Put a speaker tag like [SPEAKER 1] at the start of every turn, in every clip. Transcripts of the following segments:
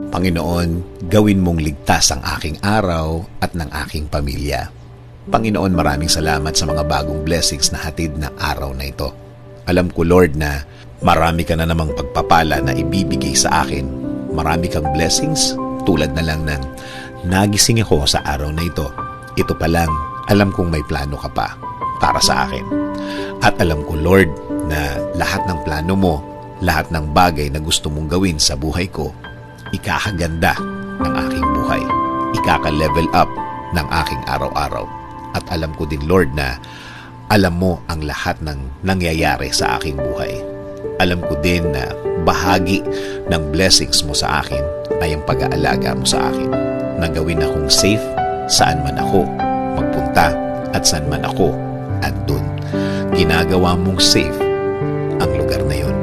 [SPEAKER 1] Panginoon, gawin mong ligtas ang aking araw at ng aking pamilya. Panginoon, maraming salamat sa mga bagong blessings na hatid ng araw na ito. Alam ko, Lord, na marami ka na namang pagpapala na ibibigay sa akin. Marami kang blessings tulad na lang ng nagising ako sa araw na ito. Ito pa lang, alam kong may plano ka pa para sa akin. At alam ko, Lord, na lahat ng plano mo, lahat ng bagay na gusto mong gawin sa buhay ko, ikakaganda ng aking buhay. Ikaka-level up ng aking araw-araw. At alam ko din, Lord, na alam mo ang lahat ng nangyayari sa aking buhay. Alam ko din na bahagi ng blessings mo sa akin ay ang pag-aalaga mo sa akin. Na gawin akong safe saan man ako magpunta at saan man ako andun. Ginagawa mong safe ang lugar na yun.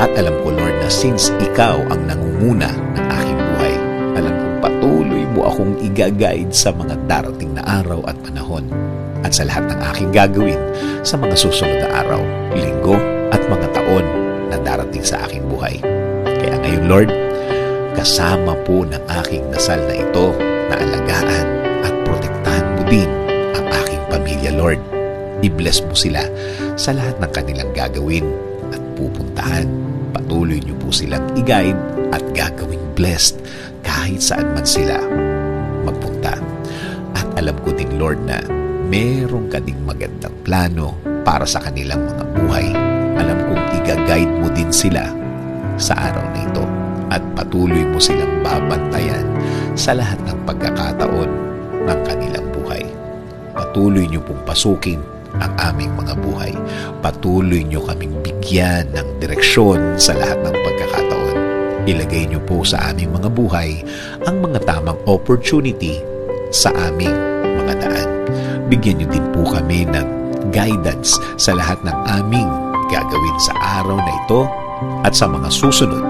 [SPEAKER 1] At alam ko, Lord, na since ikaw ang nangunguna ng aking buhay, alam kong patuloy mo akong i-guide sa mga darating na araw at panahon at sa lahat ng aking gagawin sa mga susunod na araw, linggo at mga taon na darating sa aking buhay. Kaya ngayon, Lord, kasama po ng aking dasal na ito na alagaan at protektahan mo din ang aking pamilya, Lord. I-bless mo sila sa lahat ng kanilang gagawin at pupuntahan. Patuloy niyo po silang i-guide at gagawing blessed kahit saan man sila magpunta. At alam ko din, Lord, na meron ka ding magandang plano para sa kanilang mga buhay. Alam kong i-guide mo din sila sa araw na ito at patuloy mo silang babantayan sa lahat ng pagkakataon ng kanilang buhay. Patuloy niyo pong pasukin ang aming mga buhay. Patuloy niyo kaming bigyan ng direksyon sa lahat ng pagkakataon. Ilagay niyo po sa aming mga buhay ang mga tamang opportunity sa aming mga daan. Bigyan niyo din po kami ng guidance sa lahat ng aming gagawin sa araw na ito at sa mga susunod,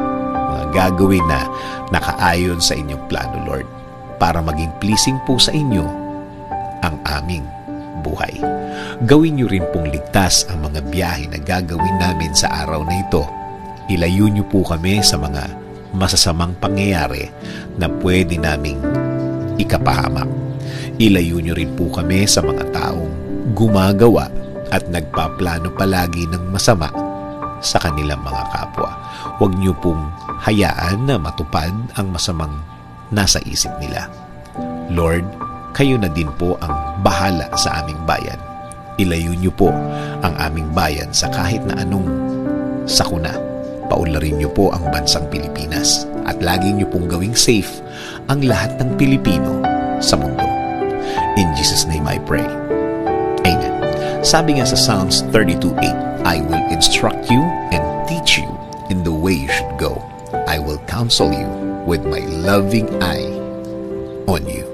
[SPEAKER 1] mga gagawin na nakaayon sa inyong plano, Lord, para maging pleasing po sa inyo ang aming buhay. Gawin niyo rin pong ligtas ang mga biyahe na gagawin namin sa araw na ito. Ilayo niyo po kami sa mga masasamang pangyayari na pwede naming ikapahamak. Ilayo niyo rin po kami sa mga taong gumagawa at nagpaplano palagi ng masama sa kanilang mga kapwa. Huwag niyo pong hayaan na matupad ang masamang nasa isip nila. Lord, kayo na din po ang bahala sa aming bayan. Ilayo niyo po ang aming bayan sa kahit na anong sakuna. Paunlarin niyo po ang bansang Pilipinas at lagi niyo pong gawing safe ang lahat ng Pilipino sa mundo. In Jesus' name I pray. Amen. Sabi nga sa Psalms 32:8, I will instruct you and teach you in the way you should go. I will counsel you with my loving eye on you.